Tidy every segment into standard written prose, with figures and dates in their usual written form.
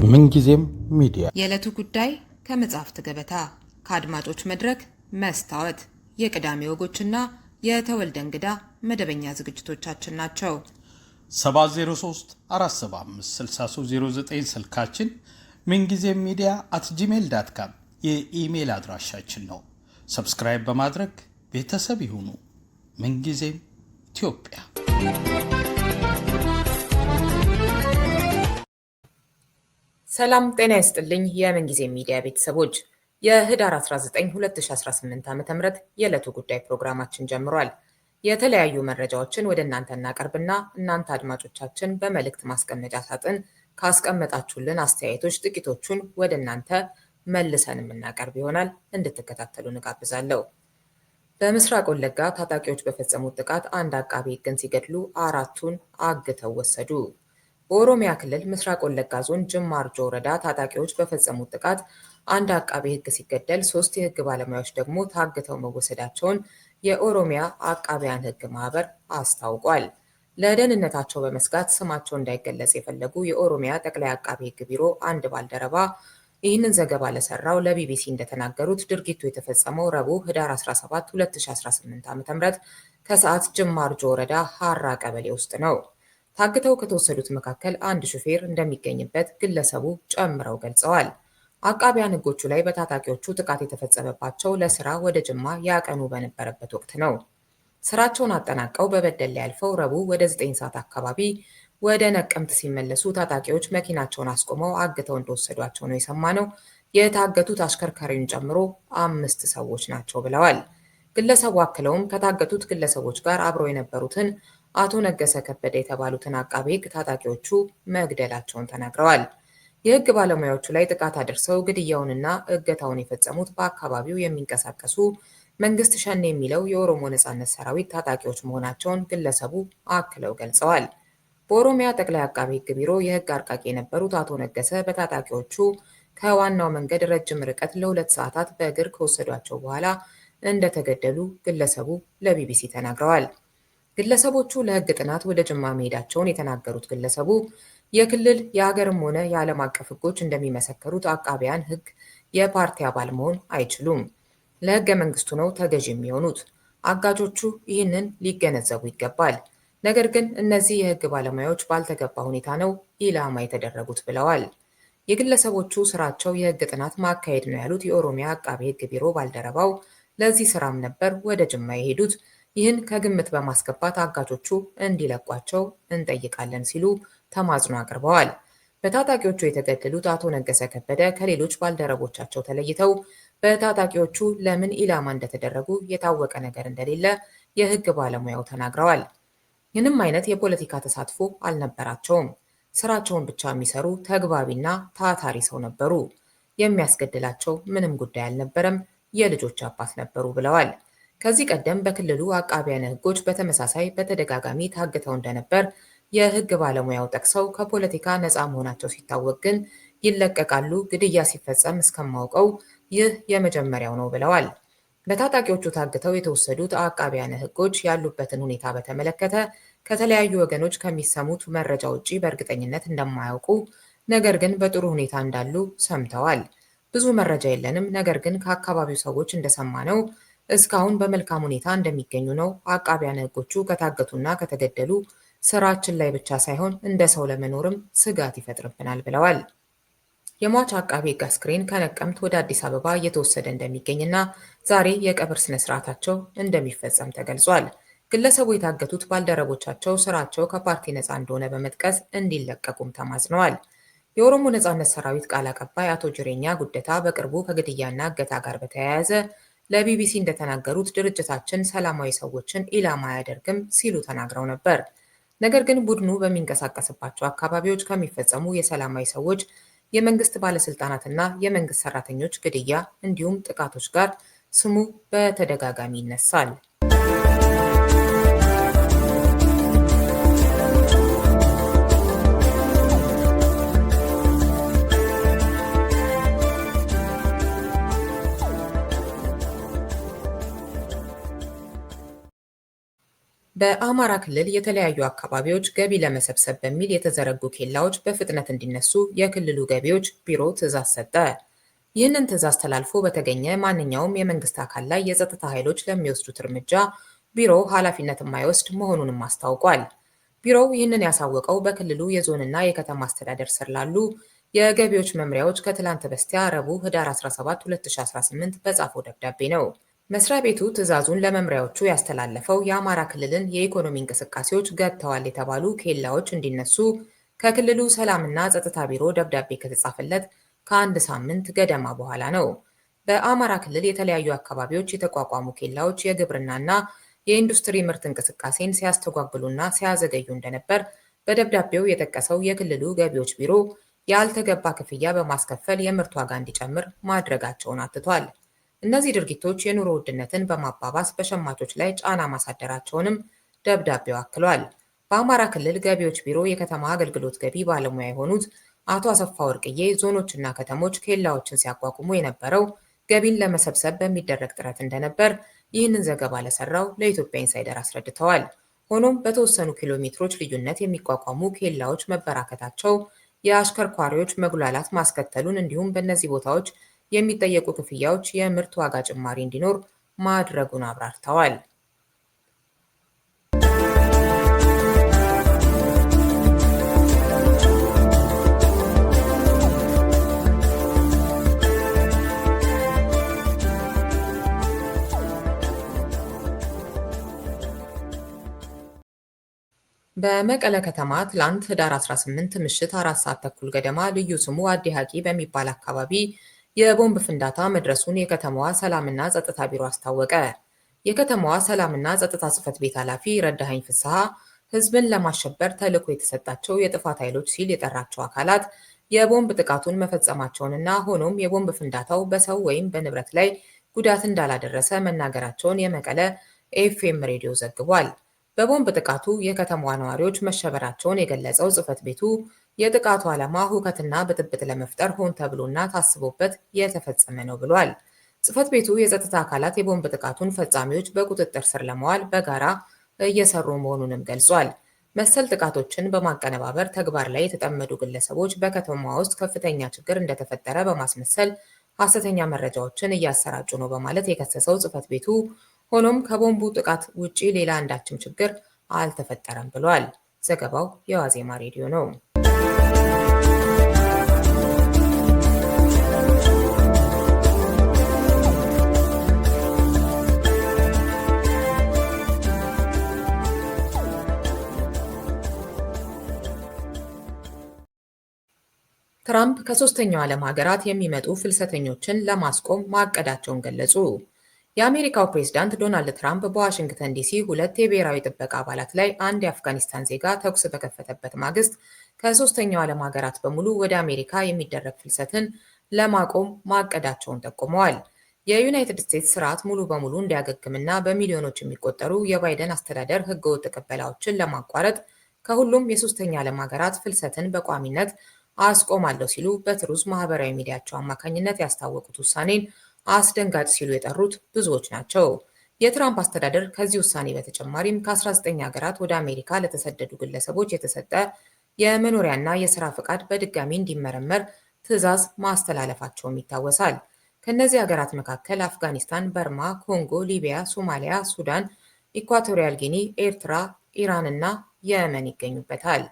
ምንጊዜም ሚዲያ የዕለቱ ጉዳይ ከመጽሐፍት ገበታ፣ ከአድማጮች መድረክ መስታወት፣ የቅዳሜ ወጎችና የተወልደ እንግዳ መደበኛ ዝግጅቶቻችን ናቸው። 703 475 6309 ስልካችን፣ ምንጊዜም ሚዲያ @gmail.com የኢሜል አድራሻችን ነው። ሰብስክራይብ በማድረግ ቤተሰብ ይሁኑ። ምንጊዜም ኢትዮጵያ። ሰላም ጤና ይስጥልኝ። የምንጊዜም ሚዲያ ቤተሰቦች የህዳር 19 2018 ዓ.ም የዕለቱ ጉዳይ ፕሮግራማችን ጀምሯል። የተለያዩ መረጃዎችን ወደ እናንተ እናቀርብና እናንተ አድማጮቻችን በመልእክት ማስቀመጫ ሳጥን ካስቀመጣችሁልን አስተያየቶች ጥቂቶቹን ወደ እናንተ መልሰን የምናቀርብ ይሆናል። እንድትከታተሉ እንጋብዛለሁ። በምስራቅ ወለጋ ታጣቂዎች በፈጸሙት ጥቃት አንድ አቃቤ ሕግን ሲገድሉ 4ቱን አግተው ወሰዱ። በኦሮሚያ ክልል ምስራቅ ወለጋ ዞን ጅማ አርጆ ወረዳ ታጣቂዎች በፈጸሙት ጥቃት አንድ አቃቤ ሕግ ሲገደል 3 የሕግ ባለሙያዎች ደግሞ ታግተው መወሰዳቸውን የኦሮሚያ አቃቢያን ሕግ ማህበር አስታውቋል። ለደህንነታቸው በመስጋት ስማቸው እንዳይገለጽ የፈለጉ የኦሮሚያ ጠቅላይ አቃቤ ሕግ ቢሮ አንድ ባልደረባ ይህንን ዘገባ ለሰራው ለቢቢሲ እንደተናገሩት ድርጊቱ የተፈጸመው ረቡዕ ህዳር 17 2018 ዓ.ም ከሰዓት ጅማ አርጆ ወረዳ ሀራ ቀበሌ ውስጥ ነው። ታግተው ከተወሰዱት መካከል አንድ ሹፌር እንደሚገኝበት ግለሰቡ ጨምረው ገልጸዋል። አቃቢያን ሕጎቹ ላይ በታጣቂዎቹ ጥቃት የተፈጸመባቸው ለስራ ወደ ጅማ ያቀኑ በነበረበት ወቅት ነው። ስራቸውን አጠናቀው በበደሌ ያልፈው ረቡዕ ወደ 9 ሰዓት አካባቢ ወደ ነቀምት ሲመለሱ ታጣቂዎች መኪናቸውን አስቆመው አግተው እንደወሰዷቸው ነው የሰማነው። የታገቱት አሽከርካሪውን ጨምሮ 5 ሰዎች ናቸው ብለዋል። ግለሰቡ አክለውም ከታገቱት ግለሰቦች ጋር አብረው የነበሩትን አቶ ነገሰ ከበደ የተባሉትን አቃቤ ሕግ ታጣቂዎቹ መግደላቸውን ተናግረዋል። የሕግ ባለሙያዎቹ ላይ ጥቃት አድርሰው ግድያውንና እገታውን የፈጸሙት በአካባቢው የሚንቀሳቀሱ መንግስት ሸኔ የሚለው የኦሮሞ ነጻነት ሰራዊት ታጣቂዎች መሆናቸውን ግለሰቡ አክለው ገልጸዋል። በኦሮሚያ ጠቅላይ አቃቤ ሕግ ቢሮ የሕግ አርቃቂ የነበሩት አቶ ነገሰ በታጣቂዎቹ ከዋናው መንገድ ረጅም ርቀት ለ2 ሰዓታት በእግር ከወሰዷቸው በኋላ እንደተገደሉ ግለሰቡ ለቢቢሲ ተናግረዋል። ግለሰቦቹ ለሕግ ጥናት ወደ ጅማ መሄዳቸውን የተናገሩት ግለሰቡ የክልል የሀገርም ሆነ የዓለም አቀፍ ሕጎች እንደሚመሰክሩት አቃቢያን ሕግ የፓርቲ አባል መሆን አይችሉም። ለሕገ መንግስቱ ነው ተገዥ የሚሆኑት። አጋጆቹ ይህንን ሊገነዘቡ ይገባል። ነገር ግን እነዚህ የሕግ ባለሙያዎች ባልተገባ ሁኔታ ነው ኢላማ የተደረጉት ብለዋል። የግለሰቦቹ ስራቸው የሕግ ጥናት ማካሄድ ነው ያሉት የኦሮሚያ አቃቤ ሕግ ቢሮ ባልደረባው ለዚህ ስራም ነበር ወደ ጅማ የሄዱት። ይህን ከግምት በማስገባት አጋቾቹ እንዲለቋቸው እንጠይቃለን ሲሉ ተማጽኖ አቅርበዋል። በታጣቂዎቹ የተገደሉት አቶ ነገሰ ከበደ ከሌሎች ባልደረቦቻቸው ተለይተው በታጣቂዎቹ ለምን ኢላማ እንደተደረጉ የታወቀ ነገር እንደሌለ የሕግ ባለሙያው ተናግረዋል። ምንም አይነት የፖለቲካ ተሳትፎ አልነበራቸውም። ስራቸውን ብቻ የሚሰሩ ተግባቢና ታታሪ ሰው ነበሩ። የሚያስገድላቸው ምንም ጉዳይ አልነበረም። የልጆች አባት ነበሩ ብለዋል። ከዚህ ቀደም በክልሉ አቃቢያነ ሕጎች በተመሳሳይ በተደጋጋሚ ታግተው እንደነበር የሕግ ባለሙያው ጠቅሰው ከፖለቲካ ነፃ መሆናቸው ሲታወቅ ግን ይለቀቃሉ፣ ግድያ ሲፈጸም እስከማውቀው ይህ የመጀመሪያው ነው ብለዋል። በታጣቂዎቹ ታግተው የተወሰዱት አቃቢያነ ሕጎች ያሉበትን ሁኔታ በተመለከተ ከተለያዩ ወገኖች ከሚሰሙት መረጃ ውጪ በእርግጠኝነት እንደማያውቁ፣ ነገር ግን በጥሩ ሁኔታ እንዳሉ ሰምተዋል። ብዙ መረጃ የለንም፣ ነገር ግን ከአካባቢው ሰዎች እንደሰማነው እስካሁን በመልካም ሁኔታ እንደሚገኙ ነው። አቃቢያነ ሕጎቹ ከታገቱና ከተገደሉ ስራችን ላይ ብቻ ሳይሆን እንደ ሰው ለመኖርም ስጋት ይፈጥርብናል ብለዋል። የሟች አቃቤ ሕግ አስክሬን ከነቀምት ወደ አዲስ አበባ እየተወሰደ እንደሚገኝና ዛሬ የቀብር ስነ ስርዓታቸው እንደሚፈጸም ተገልጿል። ግለሰቡ የታገቱት ባልደረቦቻቸው ስራቸው ከፓርቲ ነፃ እንደሆነ በመጥቀስ እንዲለቀቁም ተማጽነዋል። የኦሮሞ ነጻነት ሰራዊት ቃል አቀባይ አቶ ጅሬኛ ጉደታ በቅርቡ ከግድያና እገታ ጋር በተያያዘ ለቢቢሲ እንደተናገሩት ድርጅታችን ሰላማዊ ሰዎችን ኢላማ አያደርግም ሲሉ ተናግረው ነበር። ነገር ግን ቡድኑ በሚንቀሳቀስባቸው አካባቢዎች ከሚፈጸሙ የሰላማዊ ሰዎች፣ የመንግስት ባለስልጣናትና የመንግስት ሰራተኞች ግድያ እንዲሁም ጥቃቶች ጋር ስሙ በተደጋጋሚ ይነሳል። በአማራ ክልል የተለያዩ አካባቢዎች ገቢ ለመሰብሰብ በሚል የተዘረጉ ኬላዎች በፍጥነት እንዲነሱ የክልሉ ገቢዎች ቢሮ ትዕዛዝ ሰጠ። ይህንን ትዕዛዝ ተላልፎ በተገኘ ማንኛውም የመንግስት አካል ላይ የጸጥታ ኃይሎች ለሚወስዱት እርምጃ ቢሮው ኃላፊነት የማይወስድ መሆኑንም አስታውቋል። ቢሮው ይህንን ያሳወቀው በክልሉ የዞንና የከተማ አስተዳደር ስር ላሉ የገቢዎች መምሪያዎች ከትላንት በስቲያ ረቡዕ ህዳር 17 2018 በጻፈው ደብዳቤ ነው። መስሪያ ቤቱ ትዕዛዙን ለመምሪያዎቹ ያስተላለፈው የአማራ ክልልን የኢኮኖሚ እንቅስቃሴዎች ገድተዋል የተባሉ ኬላዎች እንዲነሱ ከክልሉ ሰላምና ጸጥታ ቢሮ ደብዳቤ ከተጻፈለት ከአንድ ሳምንት ገደማ በኋላ ነው። በአማራ ክልል የተለያዩ አካባቢዎች የተቋቋሙ ኬላዎች የግብርናና የኢንዱስትሪ ምርት እንቅስቃሴን ሲያስተጓጉሉና ሲያዘገዩ እንደነበር በደብዳቤው የጠቀሰው የክልሉ ገቢዎች ቢሮ ያልተገባ ክፍያ በማስከፈል የምርት ዋጋ እንዲጨምር ማድረጋቸውን አትቷል። እነዚህ ድርጊቶች የኑሮ ውድነትን በማባባስ በሸማቾች ላይ ጫና ማሳደራቸውንም ደብዳቤው አክሏል። በአማራ ክልል ገቢዎች ቢሮ የከተማ አገልግሎት ገቢ ባለሙያ የሆኑት አቶ አሰፋ ወርቅዬ ዞኖችና ከተሞች ኬላዎችን ሲያቋቁሙ የነበረው ገቢን ለመሰብሰብ በሚደረግ ጥረት እንደነበር ይህንን ዘገባ ለሰራው ለኢትዮጵያ ኢንሳይደር አስረድተዋል። ሆኖም በተወሰኑ ኪሎ ሜትሮች ልዩነት የሚቋቋሙ ኬላዎች መበራከታቸው የአሽከርካሪዎች መጉላላት ማስከተሉን እንዲሁም በእነዚህ ቦታዎች የሚጠየቁ ክፍያዎች የምርት ዋጋ ጭማሪ እንዲኖር ማድረጉን አብራርተዋል። በመቀለ ከተማ ትላንት ህዳር 18 ምሽት 4 ሰዓት ተኩል ገደማ ልዩ ስሙ አዲ ሀቂ በሚባል አካባቢ የቦምብ ፍንዳታ መድረሱን የከተማዋ ሰላምና ጸጥታ ቢሮ አስታወቀ። የከተማዋ ሰላምና ጸጥታ ጽሕፈት ቤት ኃላፊ ረዳኸኝ ፍስሐ ህዝብን ለማሸበር ተልዕኮ የተሰጣቸው የጥፋት ኃይሎች ሲል የጠራቸው አካላት የቦምብ ጥቃቱን መፈጸማቸውንና ሆኖም የቦምብ ፍንዳታው በሰው ወይም በንብረት ላይ ጉዳት እንዳላደረሰ መናገራቸውን የመቀለ ኤፍኤም ሬዲዮ ዘግቧል። በቦምብ ጥቃቱ የከተማዋ ነዋሪዎች መሸበራቸውን የገለጸው ጽሕፈት ቤቱ የጥቃቱ ዓላማ ሁከትና ብጥብጥ ለመፍጠር ሆን ተብሎና ታስቦበት የተፈጸመ ነው ብሏል። ጽሕፈት ቤቱ የጸጥታ አካላት የቦምብ ጥቃቱን ፈጻሚዎች በቁጥጥር ስር ለማዋል በጋራ እየሰሩ መሆኑንም ገልጿል። መሰል ጥቃቶችን በማቀነባበር ተግባር ላይ የተጠመዱ ግለሰቦች በከተማዋ ውስጥ ከፍተኛ ችግር እንደተፈጠረ በማስመሰል ሐሰተኛ መረጃዎችን እያሰራጩ ነው በማለት የከሰሰው ጽሕፈት ቤቱ ሆኖም ከቦምቡ ጥቃት ውጪ ሌላ አንዳችም ችግር አልተፈጠረም ብሏል። ዘገባው የዋዜማ ሬዲዮ ነው። ትራምፕ ከሶስተኛው ዓለም ሀገራት የሚመጡ ፍልሰተኞችን ለማስቆም ማቀዳቸውን ገለጹ። የአሜሪካው ፕሬዝዳንት ዶናልድ ትራምፕ በዋሽንግተን ዲሲ 2 የብሔራዊ ጥበቃ አባላት ላይ አንድ የአፍጋኒስታን ዜጋ ተኩስ በከፈተበት ማግስት ከሶስተኛው ዓለም ሀገራት በሙሉ ወደ አሜሪካ የሚደረግ ፍልሰትን ለማቆም ማቀዳቸውን ጠቁመዋል። የዩናይትድ ስቴትስ ስርዓት ሙሉ በሙሉ እንዲያገግምና በሚሊዮኖች የሚቆጠሩ የባይደን አስተዳደር ህገወጥ ቅበላዎችን ለማቋረጥ ከሁሉም የሶስተኛ ዓለም ሀገራት ፍልሰትን በቋሚነት አስቆማለሁ ሲሉ በትሩዝ ማህበራዊ ሚዲያቸው አማካኝነት ያስታወቁት ውሳኔን አስደንጋጭ ሲሉ የጠሩት ብዙዎች ናቸው። የትራምፕ አስተዳደር ከዚህ ውሳኔ በተጨማሪም ከ19 ሀገራት ወደ አሜሪካ ለተሰደዱ ግለሰቦች የተሰጠ የመኖሪያና የሥራ ፈቃድ በድጋሚ እንዲመረመር ትዕዛዝ ማስተላለፋቸውም ይታወሳል። ከእነዚህ ሀገራት መካከል አፍጋኒስታን፣ በርማ፣ ኮንጎ፣ ሊቢያ፣ ሶማሊያ፣ ሱዳን፣ ኢኳቶሪያል ጊኒ፣ ኤርትራ፣ ኢራን እና የመን ይገኙበታል።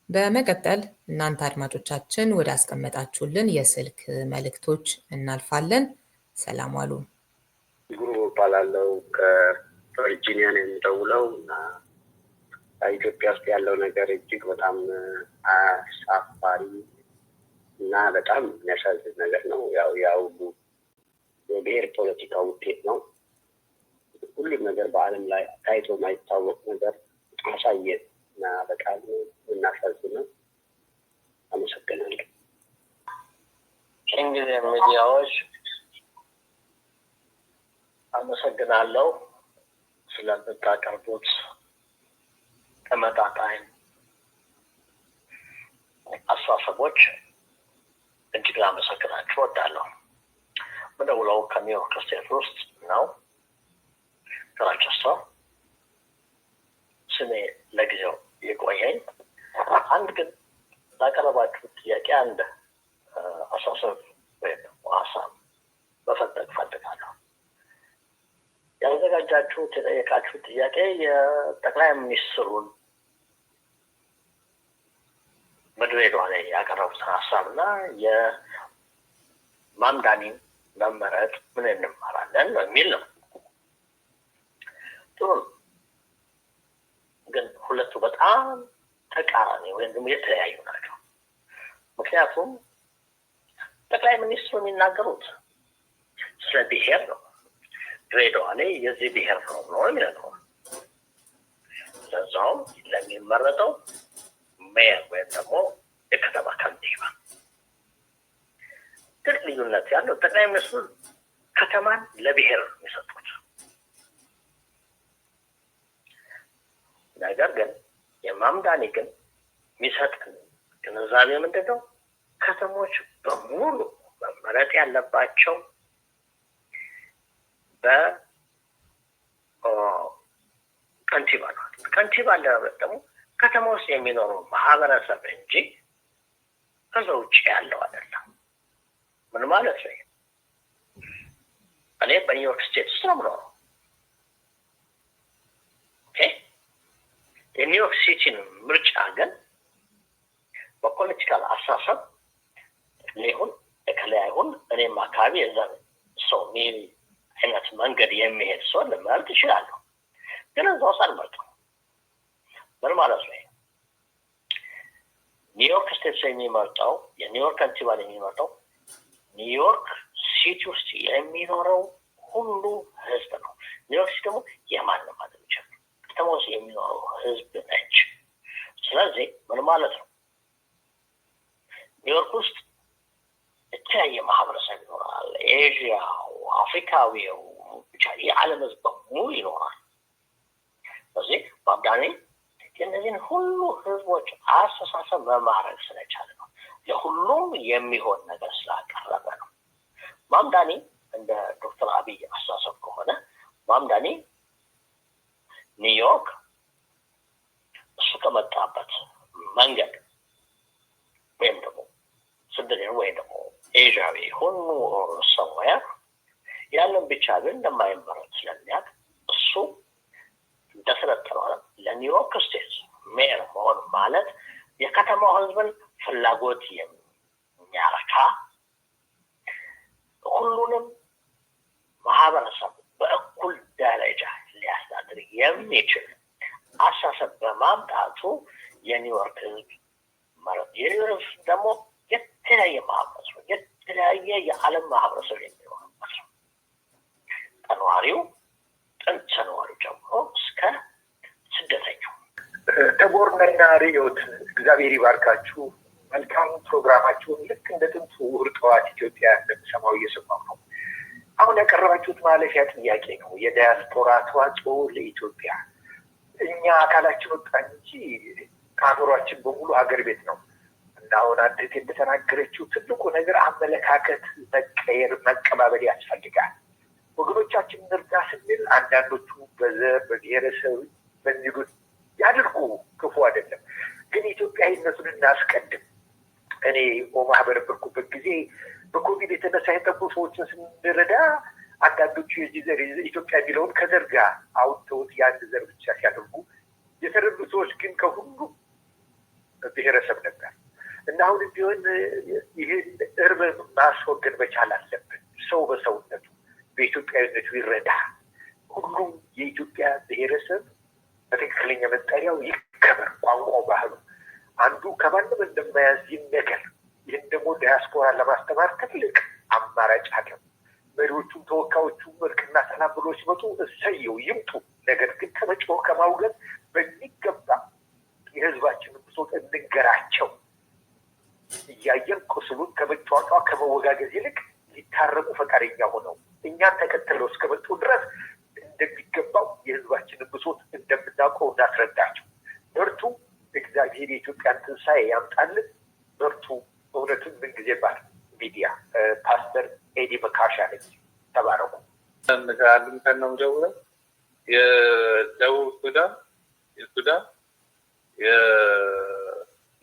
በመቀጠል እናንተ አድማጮቻችን ወደ አስቀመጣችሁልን የስልክ መልእክቶች እናልፋለን። ሰላም ዋሉ። ጉሩ እባላለሁ። ከቨርጂኒያ ነው የምደውለው እና ኢትዮጵያ ውስጥ ያለው ነገር እጅግ በጣም አሳፋሪ እና በጣም የሚያሳዝን ነገር ነው። ያው የብሔር ፖለቲካ ውጤት ነው። ሁሉም ነገር በዓለም ላይ ታይቶ የማይታወቅ ነገር ማሳየት እና በጣም እናሳዝነው። አመሰግናለሁ። እንግዲህ ሚዲያዎች አመሰግናለሁ። ስለምታቀርቡት ተመጣጣኝ አስተሳሰቦች እጅግ ላመሰግናችሁ እወዳለሁ። ምደውለው ከኒውዮርክ ስቴት ውስጥ ነው፣ ከሮቸስተር። ስሜ ለጊዜው የቆየኝ። አንድ ግን ላቀረባችሁት ጥያቄ አንድ አሳሰብ ወይም ሀሳብ መፈለግ ፈልጋለሁ። ያዘጋጃችሁት የጠየቃችሁት ጥያቄ የጠቅላይ ሚኒስትሩን በድሬዳዋ ላይ ያቀረቡትን ሀሳብና የማምዳኒን መመረጥ ምን እንማራለን የሚል ነው። ጥሩ ነው። ግን ሁለቱ በጣም ተቃራኒ ወይም ደግሞ የተለያዩ ናቸው። ምክንያቱም ጠቅላይ ሚኒስትሩ የሚናገሩት ስለ ብሔር ነው። ድሬዳዋ ላይ የዚህ ብሔር ነው ነው የሚለው። ለዛውም ለሚመረጠው ሜየር ወይም ደግሞ የከተማ ከንቲባ። ትልቅ ልዩነት ያለው ጠቅላይ ሚኒስትሩ ከተማን ለብሔር ነው የሚሰጡት። ነገር ግን የማምዳኒ ግን የሚሰጥን ግንዛቤ ምንድን ነው? ከተሞች በሙሉ መመረጥ ያለባቸው በከንቲባ ነው። ከንቲባ ለመምረጥ ደግሞ ከተማ ውስጥ የሚኖረው ማህበረሰብ እንጂ ከዛ ውጭ ያለው አይደለም። ምን ማለት ነው? እኔ በኒውዮርክ ስቴት ውስጥ ነው የምኖረው። የኒውዮርክ ሲቲን ምርጫ ግን በፖለቲካል አሳሰብ ሊሆን የተለያዩን እኔም አካባቢ የዛን ሰው ሚል አይነት መንገድ የሚሄድ ሰው ልመርጥ ይችላለሁ። ግን እዛው ሳልመርጠው ምን ማለት ነው? ኒውዮርክ ስቴት የሚመርጠው የኒውዮርክ ከንቲባ የሚመርጠው ኒውዮርክ ሲቲ ውስጥ የሚኖረው ሁሉ ህዝብ ነው። ኒውዮርክ ሲቲ ደግሞ የማንም ማለት ይችላል ከተማ ውስጥ የሚኖረው ህዝብ ነች። ስለዚህ ምን ማለት ነው? ኒውዮርክ ውስጥ የተለያየ ማህበረሰብ ይኖራል። ኤዥያው፣ አፍሪካዊው፣ ብቻ የዓለም ህዝብ በሙሉ ይኖራል። ስለዚህ ማምዳኒ የእነዚህን ሁሉ ህዝቦች አስተሳሰብ መማረክ ስለቻለ ነው። ለሁሉም የሚሆን ነገር ስላቀረበ ነው። ማምዳኒ እንደ ዶክተር አብይ አስተሳሰብ ከሆነ ማምዳኒ ኒውዮርክ እሱ ከመጣበት መንገድ ወይም ደግሞ ስደተኛ ወይም ደግሞ ኤዥያዊ ሁሉ ሰውያ ያንን ብቻ ግን እንደማይመረጥ ስለሚያውቅ እሱ እንደሰለጠነው ለኒውዮርክ ስቴት ሜየር መሆን ማለት የከተማው ህዝብን ፍላጎት የሚያረካ ሁሉንም ማህበረሰብ በእኩል ደረጃ ሊያስተዳድር የሚችል አሳሰብ በማምጣቱ የኒውዮርክ ህዝብ ማለት የኒውዮርክ ደግሞ የተለያየ ማህበረሰብ የተለያየ የዓለም ማህበረሰብ የሚኖርበት ነው። ተኗሪው ጥንት ነዋሪው ጀምሮ እስከ ስደተኛው። ተቦርነና ሪዮት እግዚአብሔር ይባርካችሁ። መልካም ፕሮግራማችሁን ልክ እንደ ጥንቱ እሑድ ጠዋት ኢትዮጵያ እንደምሰማው እየሰማሁ ነው። አሁን ያቀረባችሁት ማለፊያ ጥያቄ ነው። የዳያስፖራ ተዋጽኦ ለኢትዮጵያ። እኛ አካላችን ወጣን እንጂ ከአእምሯችን በሙሉ ሀገር ቤት ነው እና አሁን አንዲት እንደተናገረችው ትልቁ ነገር አመለካከት መቀየር፣ መቀባበል ያስፈልጋል። ወገኖቻችን እንርዳ ስንል አንዳንዶቹ በዘር በብሔረሰብ በሚሉት ያድርጉ፣ ክፉ አይደለም። ግን ኢትዮጵያዊነቱን እናስቀድም። እኔ ኦማህ በነበርኩበት ጊዜ በኮቪድ የተነሳ የጠቁ ሰዎችን ስንረዳ አንዳንዶቹ የዚህ ዘር ኢትዮጵያ የሚለውን ከዘር ጋር አውጥተውት የአንድ ዘር ብቻ ሲያደርጉ የተረዱ ሰዎች ግን ከሁሉ ብሔረሰብ ነበር እና አሁን ቢሆን ይህን እርም ማስወገድ መቻል አለብን። ሰው በሰውነቱ በኢትዮጵያዊነቱ ይረዳ። ሁሉም የኢትዮጵያ ብሔረሰብ በትክክለኛ መጠሪያው ይከበር። ቋንቋው፣ ባህሉ አንዱ ከማንም እንደማያዝ ይነገር። ይህን ደግሞ ዳያስፖራ ለማስተማር ትልቅ አማራጭ አለው። መሪዎቹም ተወካዮቹም እርቅና ሰላም ብሎ ሲመጡ እሰየው ይምጡ። ነገር ግን ከመጮህ ከማውገዝ በሚገባ የህዝባችንን ብሶት እንንገራቸው። እያየን ቁስሉን ከመጫወጫ ከመወጋገዝ ይልቅ ሊታረቁ ፈቃደኛ ሆነው እኛን ተከትለው እስከመጡ ድረስ እንደሚገባው የህዝባችን እግዚአብሔር የኢትዮጵያን ትንሣኤ ያምጣልን። በርቱ። እውነቱን ምንጊዜ ባል ሚዲያ ፓስተር ኤዲ መካሻ ነኝ። ተባረኩ። ከአድምተን ነው ጀምረን የደቡብ ሱዳን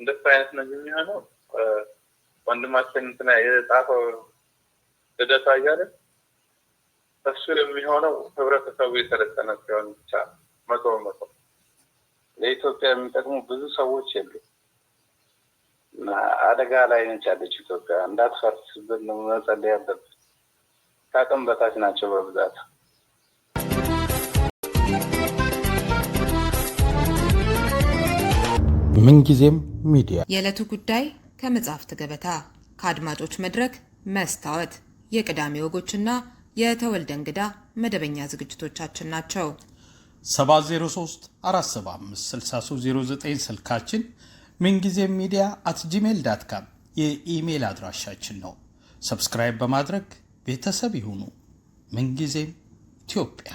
እንደሱ አይነት ነው የሚሆነው። ወንድማችን እንትና የጻፈው ልደቱ አያለ እሱ የሚሆነው ህብረተሰቡ የሰለጠነ ሲሆን ብቻ 100% ለኢትዮጵያ የሚጠቅሙ ብዙ ሰዎች የሉ እና አደጋ ላይ ነች ያለች ኢትዮጵያ። እንዳትፈርስብን መጸለይ ያለብን። ከአቅም በታች ናቸው በብዛት። ምንጊዜም ሚዲያ የዕለቱ ጉዳይ ከመጽሐፍት ገበታ፣ ከአድማጮች መድረክ መስታወት፣ የቅዳሜ ወጎችና የተወልደ እንግዳ መደበኛ ዝግጅቶቻችን ናቸው። 703 475 6309 ስልካችን፣ ምንጊዜም ሚዲያ @gmail.com የኢሜል አድራሻችን ነው። ሰብስክራይብ በማድረግ ቤተሰብ ይሁኑ። ምንጊዜም ኢትዮጵያ።